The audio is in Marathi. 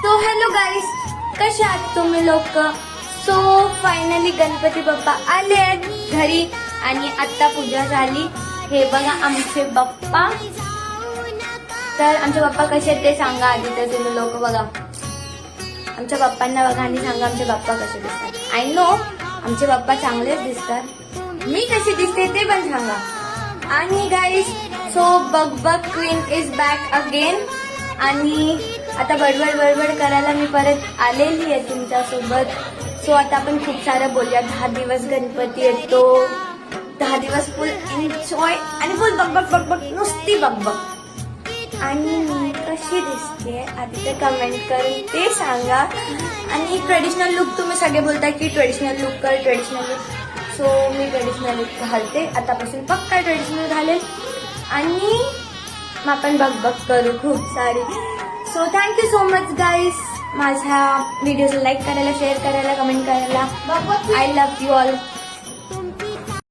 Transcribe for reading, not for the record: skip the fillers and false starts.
तो हॅलो गाईस, कसे आहात तुम्ही लोक? सो फायनली गणपती बाप्पा आले आहेत घरी आणि आता पूजा झाली. हे बघा आमचे बाप्पा. तर आमचे बाप्पा कसे आहेत ते सांगा आधी तर तुम्ही लोक. बघा आमच्या बाप्पांना बघा आणि सांगा आमचे बाप्पा कसे दिसतात. आय नो आमचे बाप्पा चांगलेच दिसतात, मी कशी दिसते ते पण सांगा. आणि guys so bug queen is back again आणि आता बडबड करायला मी परत आलेली आहे तुमच्यासोबत. सो आता आपण खूप सारं बोलूया. 10 दिवस गणपती येतो, 10 दिवस फुल एन्जॉय आणि फुल बग नुसती बग. आणि मी कशी दिसते आधी ते कमेंट करून ते सांगा. आणि ट्रेडिशनल लुक तुम्ही सगळे बोलता की ट्रेडिशनल लुक कर, ट्रेडिशनल लुक. सो मी ट्रेडिशनल लुक घालते आतापासून, पक्का ट्रेडिशनल घालेल आणि मग आपण बग करू खूप सारी. सो थँक्यू सो मच गाईस माझ्या व्हिडिओला लाईक करायला, शेअर करायला, कमेंट करायला. I love you all.